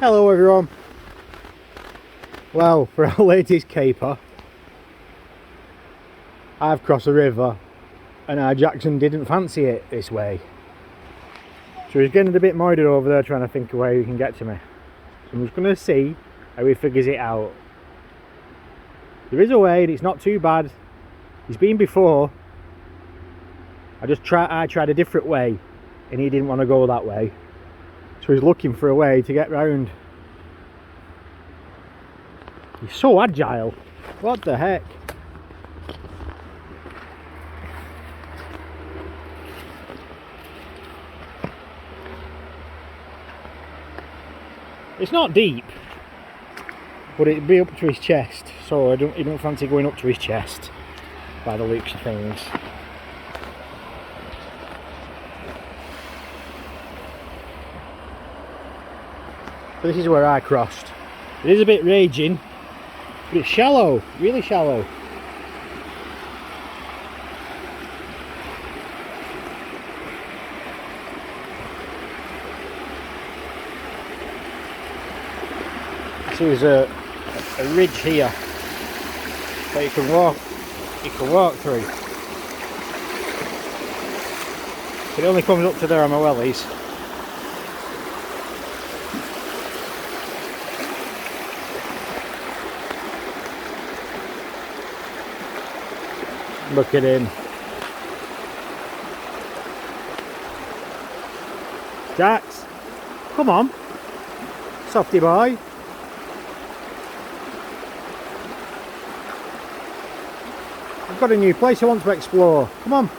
Hello everyone. Well, for our latest caper, I've crossed the river and our Jackson didn't fancy it this way. So he's getting a bit moided over there trying to think of where he can get to me. So I'm just going to see how he figures it out. There is a way and it's not too bad. He's been before. I tried a different way and he didn't want to go that way. So he's looking for a way to get round. He's so agile. What the heck? It's not deep, but it'd be up to his chest, so he don't fancy going up to his chest by the looks of things. So this is where I crossed. It is a bit raging, but it's shallow, really shallow. So there's a ridge here that you can walk through. It only comes up to there on my wellies. Look at him. Jax, come on. Softy boy. I've got a new place I want to explore. Come on.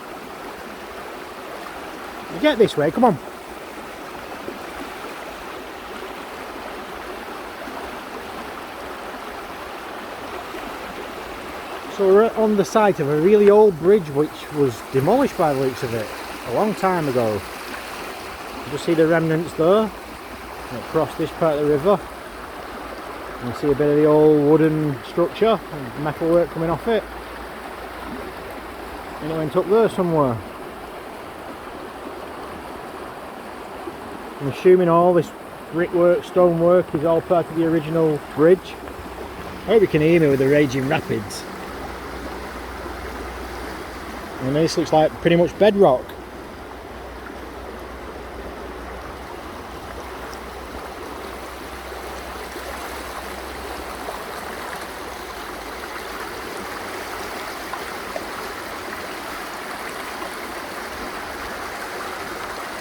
You get this way, come on. So we're on the site of a really old bridge which was demolished by the looks of it a long time ago. You just see the remnants there across this part of the river. You see a bit of the old wooden structure and metalwork coming off it. And it went up there somewhere. I'm assuming all this brickwork, stonework is all part of the original bridge. I hope you can hear me with the raging rapids. And this looks like pretty much bedrock.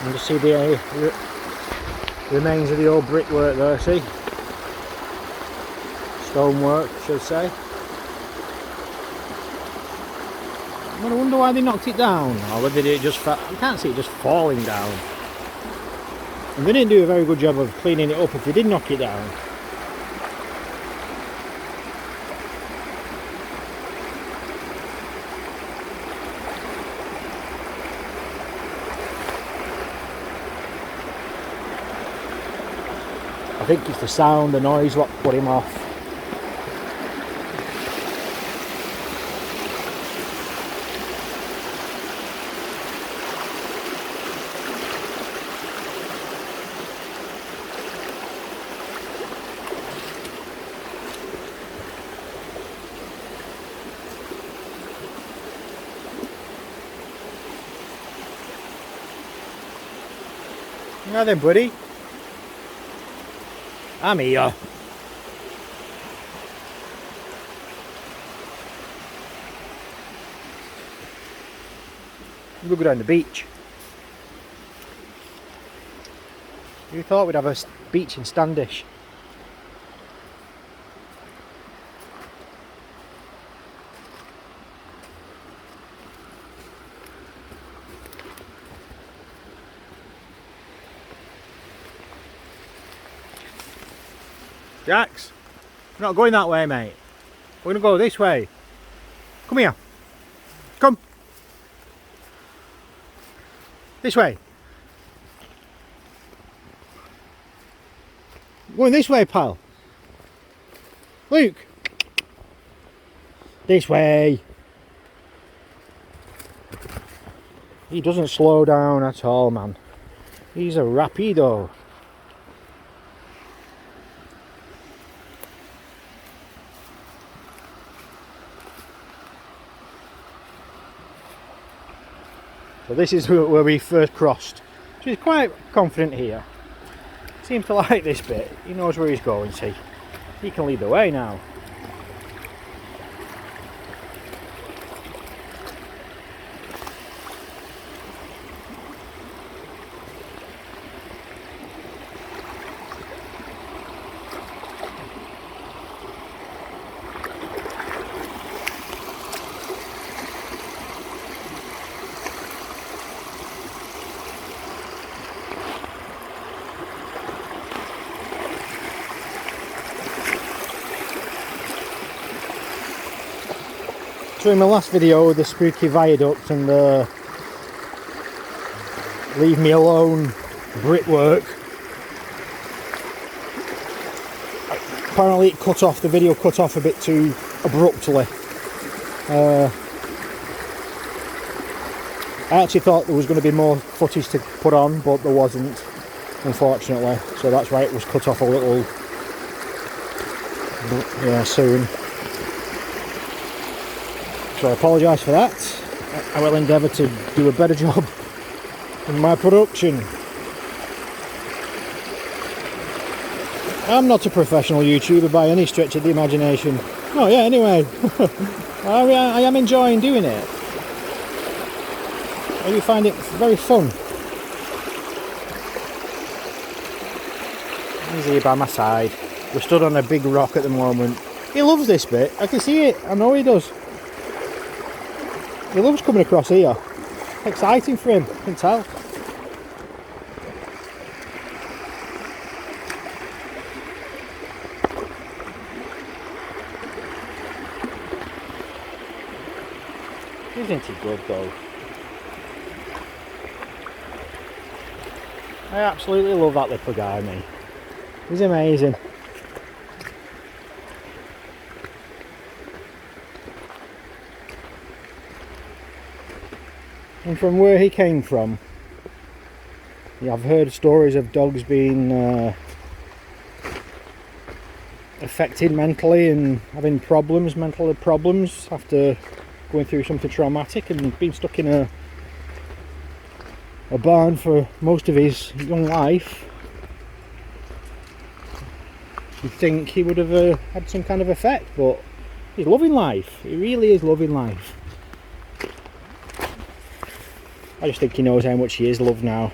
You can see the remains of the old brickwork there, see? Stonework, I should say. I wonder why they knocked it down, or whether it just you can't see it just falling down. And they didn't do a very good job of cleaning it up if they did knock it down. I think it's the sound, the noise what put him off. Now then, buddy. I'm here. We'll go down the beach. You thought we'd have a beach in Standish. Jax, we're not going that way, mate. We're going to go this way. Come here. Come. This way. Going this way, pal. Luke. This way. He doesn't slow down at all, man. He's a rapido. So this is where we first crossed. So he's quite confident here. Seems to like this bit. He knows where he's going, see. He can lead the way now. So in my last video with the spooky viaduct and the leave me alone brickwork, apparently it cut off, the video cut off a bit too abruptly. I actually thought there was going to be more footage to put on, but there wasn't, unfortunately, so that's why it was cut off a little, yeah, soon. So I apologise for that. I will endeavour to do a better job in my production. I'm not a professional YouTuber by any stretch of the imagination. Oh yeah, anyway, I am enjoying doing it. I do find it very fun. He's here by my side. We're stood on a big rock at the moment. He loves this bit. I can see it. I know he does. He loves coming across here. Exciting for him, I can tell. Isn't he good though? I absolutely love that little guy, me. He's amazing. And from where he came from, yeah, I've heard stories of dogs being affected mentally and having problems, mental problems, after going through something traumatic and being stuck in a barn for most of his young life. You'd think he would have had some kind of effect, but he's loving life. He really is loving life. I just think he knows how much he is loved now,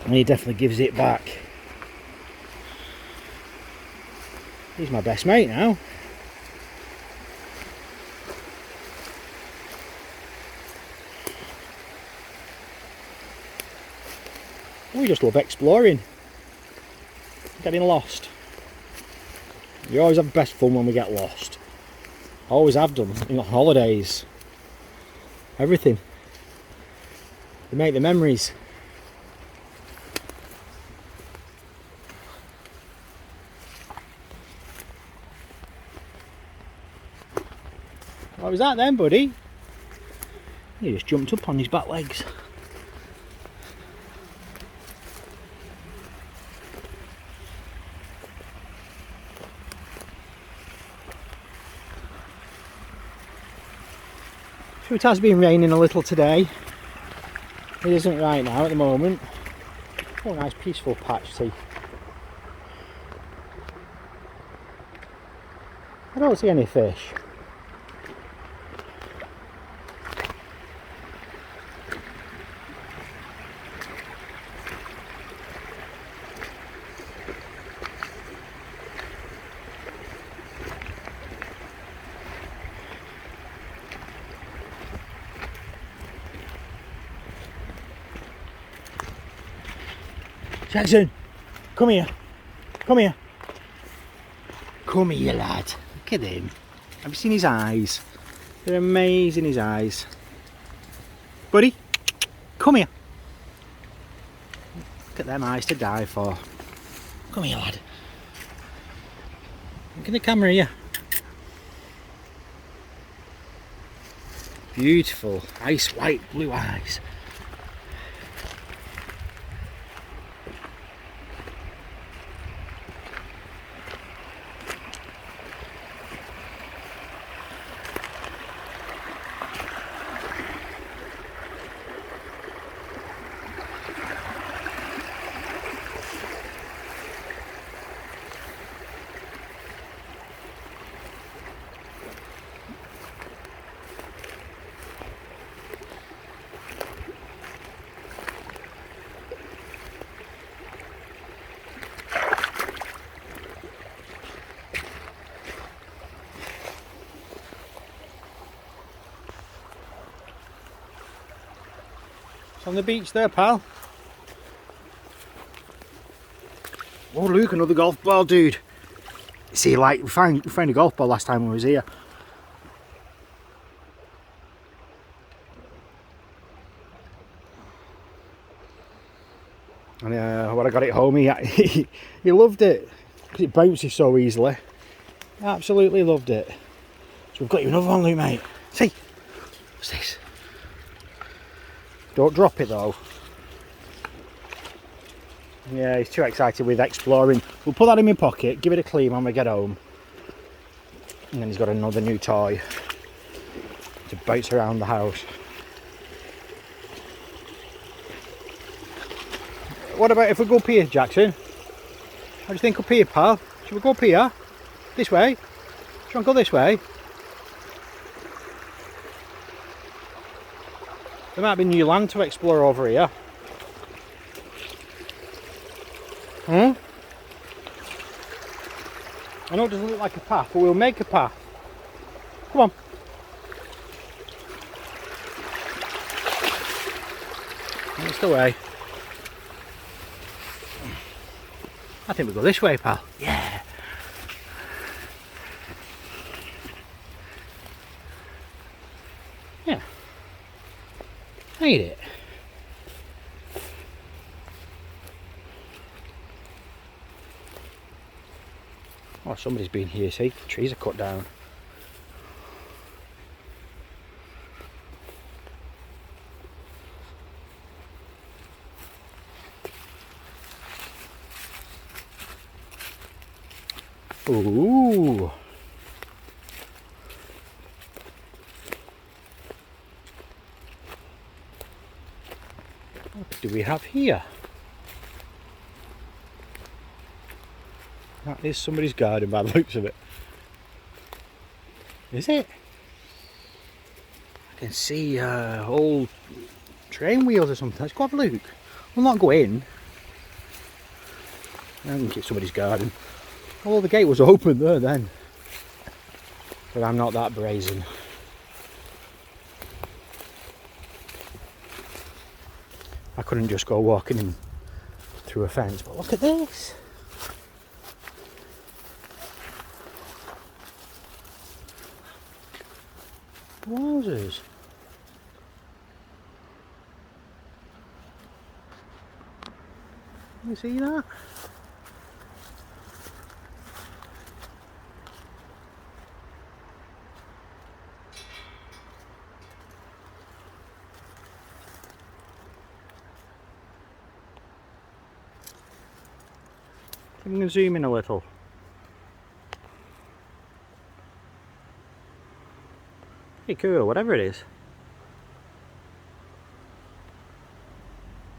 and he definitely gives it back. He's my best mate now. We just love exploring, getting lost. You always have best fun when we get lost. Always have done, you know, holidays, everything. You make the memories. What was that then, buddy? He just jumped up on his back legs. So it has been raining a little today. It isn't right now at the moment. Oh, nice peaceful patch, see. I don't see any fish. Jackson, come here. Come here. Come here, lad. Look at him. Have you seen his eyes? They're amazing, his eyes. Buddy, come here. Look at them eyes to die for. Come here, lad. Look at the camera here. Beautiful, ice white blue eyes. On the beach there, pal. Oh look, another golf ball, dude. See, like, we found a golf ball last time we was here. And when I got it home, he loved it. Because it bounces so easily. Absolutely loved it. So we've got you another one, Luke, mate. See? What's this? Don't drop it, though. Yeah, he's too excited with exploring. We'll put that in my pocket, give it a clean when we get home. And then he's got another new toy to bounce around the house. What about if we go up here, Jackson? What do you think up here, pal? Should we go up here? This way? Should we go this way? There might be new land to explore over here. Hmm? I know it doesn't look like a path, but we'll make a path. Come on. That's the way. I think we'll go this way, pal. Yeah. Yeah. Made it. Oh, somebody's been here, see? The trees are cut down. Ooh. What do we have here? That is somebody's garden by the looks of it. Is it? I can see old train wheels or something. Let's go have a look. We'll not go in. I think it's somebody's garden. Oh, the gate was open there then. But I'm not that brazen. I couldn't just go walking in through a fence, but look at this. Wowzers. You see that? I'm going to zoom in a little. Pretty cool, whatever it is.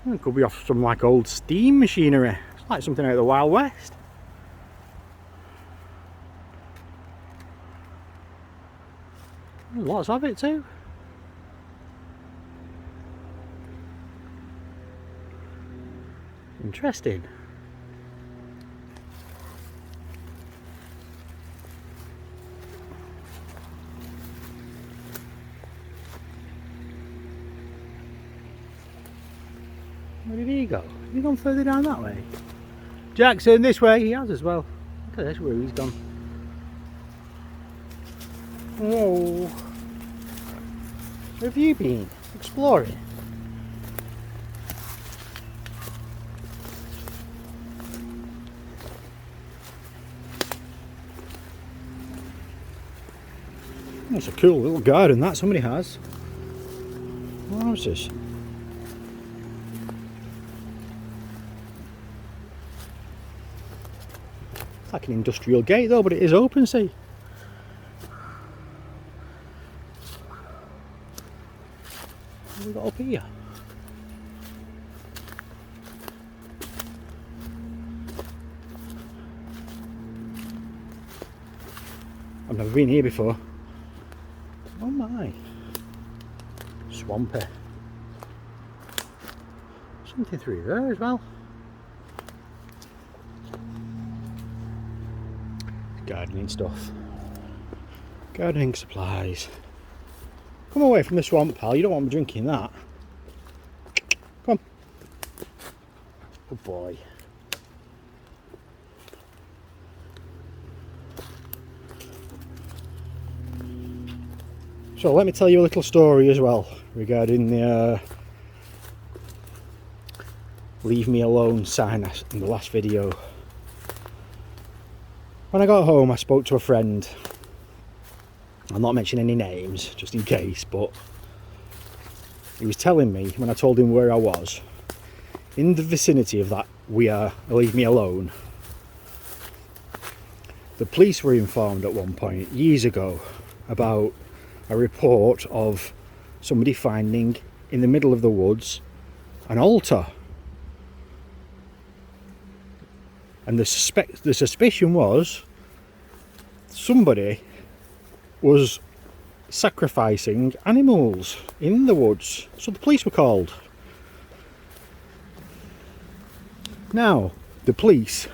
It could be off some like old steam machinery. It's like something out of the Wild West. There's lots of it too. Interesting. Where did he go? Has he gone further down that way? Jackson, this way. He has as well. Look at this, where he's gone. Whoa. Where have you been? Exploring? That's a cool little garden that somebody has. What's this? It's like an industrial gate though, but it is open, see? What have we got up here? I've never been here before. Oh my. Swampy. Something through there as well. Gardening stuff. Gardening supplies. Come away from the swamp, pal. You don't want me drinking that. Good boy. So let me tell you a little story as well regarding the leave me alone sign in the last video. When I got home I spoke to a friend. I'm not mentioning any names just in case, but he was telling me, when I told him where I was, in the vicinity of that leave me alone, the police were informed at one point years ago about a report of somebody finding in the middle of the woods an altar, and the suspicion was somebody was sacrificing animals in the woods, so the police were called. Now the police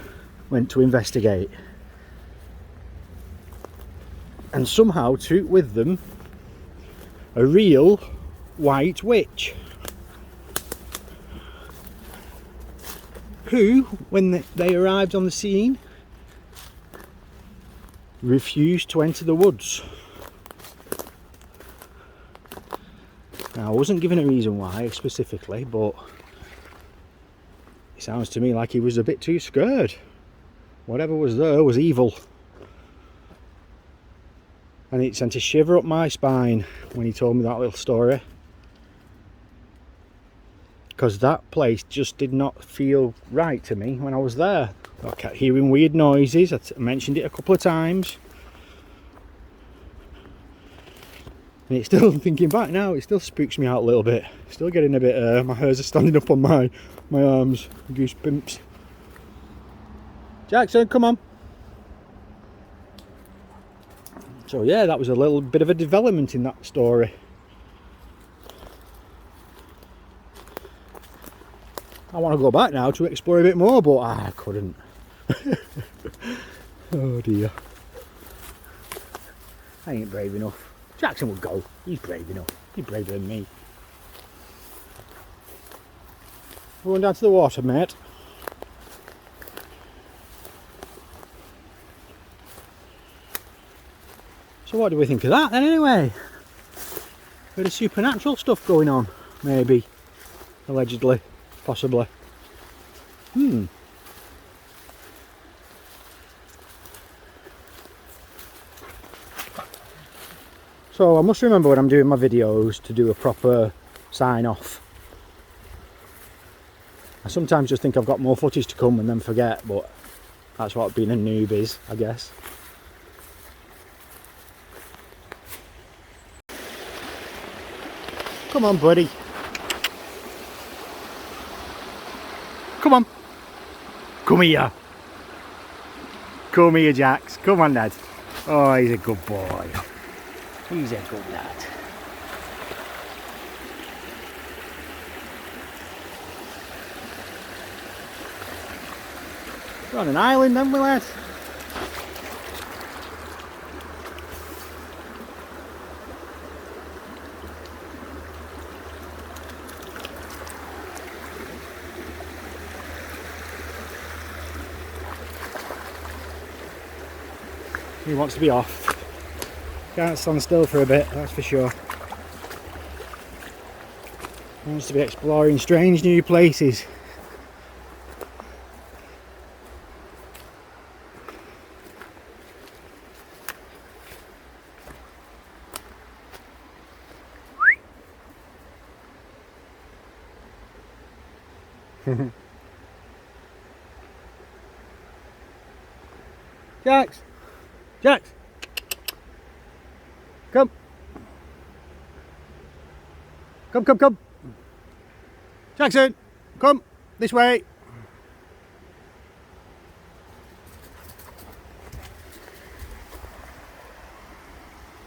went to investigate and somehow took with them a real white witch, who, when they arrived on the scene, refused to enter the woods. Now, I wasn't given a reason why specifically, but it sounds to me like he was a bit too scared. Whatever was there was evil. And it sent a shiver up my spine when he told me that little story, because that place just did not feel right to me when I was there. I kept hearing weird noises. I mentioned it a couple of times, and it's still, thinking back now, it still spooks me out a little bit. Still getting a bit, my hairs are standing up on my arms, goosebumps. Jackson, come on. So yeah, that was a little bit of a development in that story. I want to go back now to explore a bit more, but I couldn't. Oh dear. I ain't brave enough. Jackson would go. He's brave enough. He's braver than me. We're going down to the water, mate. So what do we think of that then anyway? Bit of supernatural stuff going on, maybe. Allegedly. Possibly. So I must remember when I'm doing my videos to do a proper sign off. I sometimes just think I've got more footage to come and then forget, but that's what being a noob is, I guess. Come on, buddy. Come on. Come here. Come here, Jax. Come on, lad. Oh, he's a good boy. He's a good lad. We're on an island, aren't we, lad? He wants to be off. Can't stand still for a bit, that's for sure. He wants to be exploring strange new places. Jax! Jax! Come! Come, come, come! Jackson! Come! This way!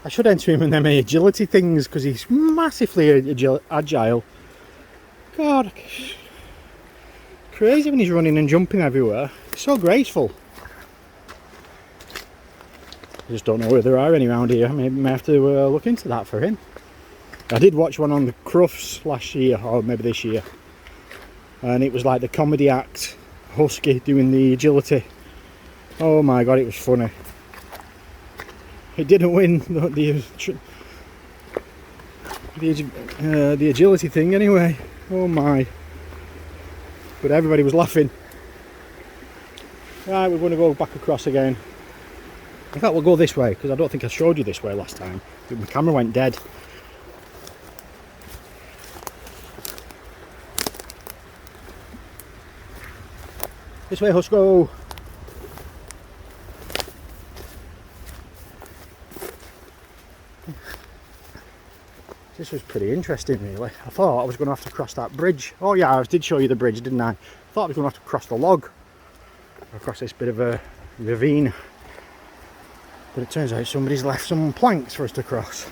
I should enter him in them agility things because he's massively agile. God, crazy when he's running and jumping everywhere. He's so graceful. I just don't know whether there are any around here. Maybe I may have to look into that for him. I did watch one on the Crufts last year, or maybe this year. and it was like the comedy act, Husky doing the agility. Oh my god, it was funny. It didn't win the agility thing anyway. Oh my. But everybody was laughing. Right, we're going to go back across again. In fact, we'll go this way, because I don't think I showed you this way last time. My camera went dead. This way, Husky. This was pretty interesting, really. I thought I was going to have to cross that bridge. Oh yeah, I did show you the bridge, didn't I? I thought I was going to have to cross the log across this bit of a ravine. But it turns out somebody's left some planks for us to cross.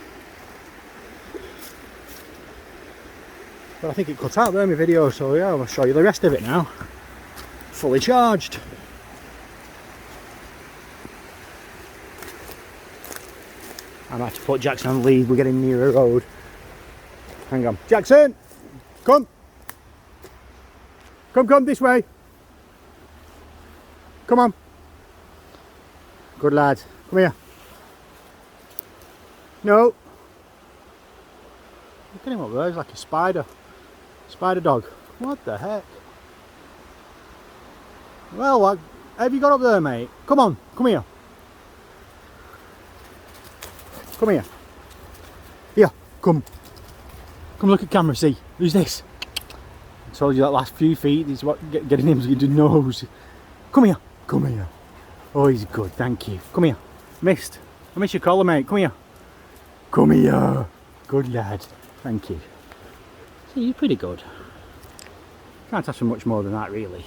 But I think it cut out there in my video, so yeah, I'll show you the rest of it now. Fully charged. I might have to put Jackson on lead, we're getting near a road. Hang on. Jackson! Come! Come this way! Come on! Good lad. Come here. No! Look at him up there, he's like a spider. Spider dog. What the heck? Well, what have you got up there, mate? Come on, come here. Come here. Here, come. Come look at camera, see. Who's this? I told you that last few feet is what getting him to the nose. Come here. Come here. Oh, he's good, thank you. Come here. Missed. I missed your collar, mate. Come here. Come here. Good lad. Thank you. See, you're pretty good. Can't ask for much more than that, really.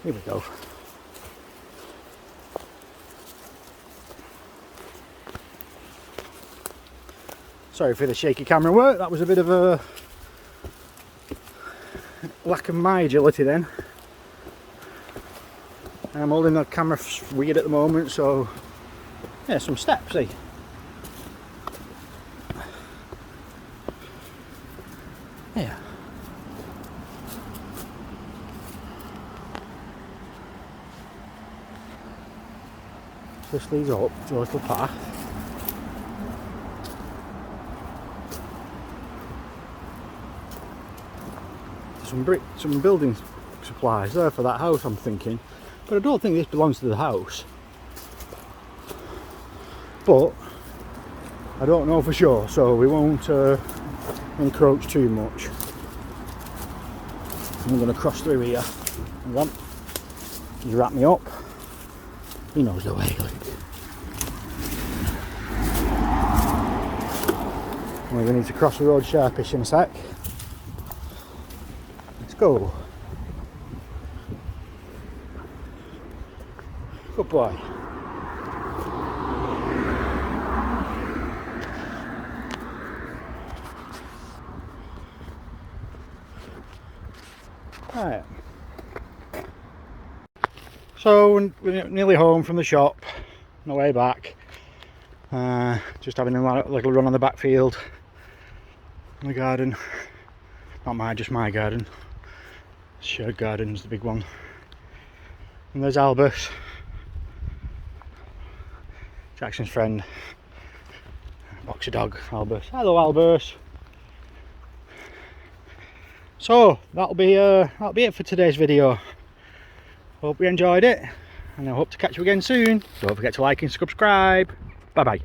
Here we go. Sorry for the shaky camera work, that was a bit of a lack of my agility then. I'm holding the camera weird at the moment, so yeah, some steps, see. Yeah. This leads up to a little path. Some building supplies there for that house, I'm thinking, but I don't think this belongs to the house. But I don't know for sure, so we won't encroach too much. I'm going to cross through here. Hang on. He's wrapped me up. He knows the way. We're going to need to cross the road sharpish in a sec. Let's go. Good boy. Right. So we're nearly home from the shop, on the way back. Just having a little run on the backfield, in the garden. Not just my garden. Shared garden's the big one. And there's Albus, Jackson's friend, boxer dog, Albus. Hello, Albus. So that'll be it for today's video. Hope you enjoyed it, and I hope to catch you again soon. Don't forget to like and subscribe. Bye bye.